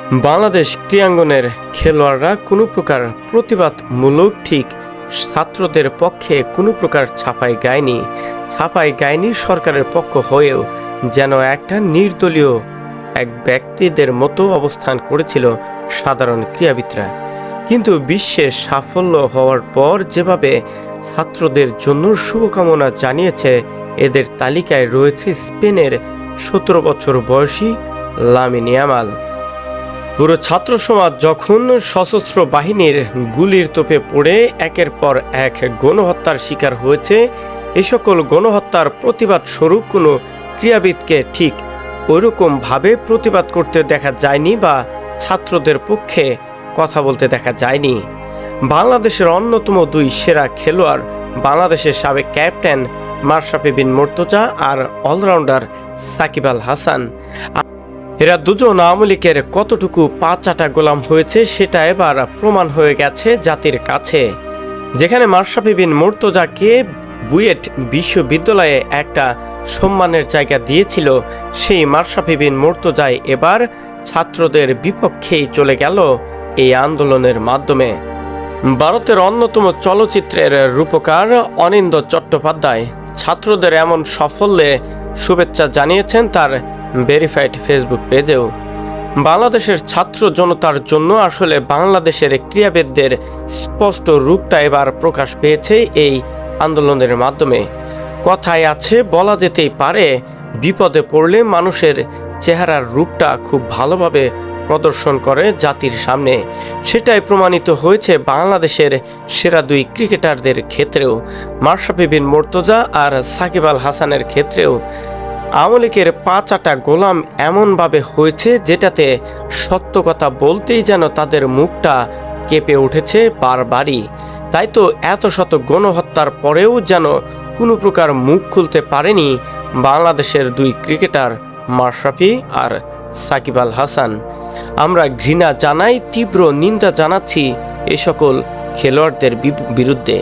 বাংলাদেশ ক্রীড়াঙ্গনের খেলোয়াড়রা কোনো প্রকার প্রতিবাদমূলক ঠিক ছাত্রদের পক্ষে কোনো প্রকার ছাপাই গায়নি সরকারের পক্ষ হয়েও যেন একটা নির্দলীয় এক ব্যক্তিদের মতো অবস্থান করেছিল সাধারণ ক্রীড়াবিদরা। কিন্তু বিশ্বের সাফল্য হওয়ার পর যেভাবে ছাত্রদের জন্য শুভকামনা জানিয়েছে, এদের তালিকায় রয়েছে স্পেনের 17 বছর বয়সী লামিন ইয়ামাল। পুরো ছাত্র সমাজ যখন সশস্ত্র বাহিনীর গুলির তোপে পড়ে একের পর এক গণহত্যার শিকার হয়েছে, এ সকল গণহত্যার প্রতিবাদ স্বরূপ কোনো ক্রীড়াবিদকে ঠিক ওইরকমভাবে প্রতিবাদ করতে দেখা যায়নি বা ছাত্রদের পক্ষে কথা বলতে দেখা যায়নি। বাংলাদেশের অন্যতম দুই সেরা খেলোয়াড়, বাংলাদেশের সাবেক ক্যাপ্টেন মাশরাফি বিন মুর্তজা আর অলরাউন্ডার সাকিব আল হাসান, এরা দুজন আওয়ামী লীগের কতটুকু পা চাটা গোলাম হয়েছে সেটা এবার প্রমাণ হয়ে গেছে জাতির কাছে। যেখানে মাশরাফি বিন মুর্তজাকে বুয়েট বিশ্ববিদ্যালয়ে একটা সম্মানের জায়গা দিয়েছিল, সেই মাশরাফি বিন মুর্তজাই এবার ছাত্রদের বিপক্ষেই চলে গেল এই আন্দোলনের মাধ্যমে। ভারতের অন্যতম চলচ্চিত্রের রূপকার অনিন্দ্য চট্টোপাধ্যায় ছাত্রদের এমন সাফল্যে শুভেচ্ছা জানিয়েছেন তার ভেরিফাইড ফেসবুক পেজেও। বাংলাদেশের ছাত্র জনতার জন্য আসলে বাংলাদেশের ক্রীড়াবিদদের স্পষ্ট রূপটা এবার প্রকাশ পেয়েছে এই আন্দোলনের মাধ্যমে। কথায় আছে, বলা যেতেই পারে, বিপদে পড়লে মানুষের চেহারার রূপটা খুব ভালোভাবে প্রদর্শন করে জাতির সামনে। সেটাই প্রমাণিত হয়েছে বাংলাদেশের সেরা দুই ক্রিকেটারদের ক্ষেত্রেও, মাশরাফি বিন মুর্তজা আর সাকিব আল হাসানের ক্ষেত্রেও। আওয়ামী লীগের পা চাটা গোলাম এমনভাবে হয়েছে যেটাতে সত্য কথা বলতেই যেন তাদের মুখটা কেঁপে উঠেছে বারবারই। তাই তো এত শত গণহত্যার পরেও যেন কোনো প্রকার মুখ খুলতে পারেনি বাংলাদেশের দুই ক্রিকেটার মাশরাফি আর সাকিব আল হাসান। আমরা ঘৃণা জানাই, তীব্র নিন্দা জানাচ্ছি এ সকল খেলোয়াড়দের বিরুদ্ধে।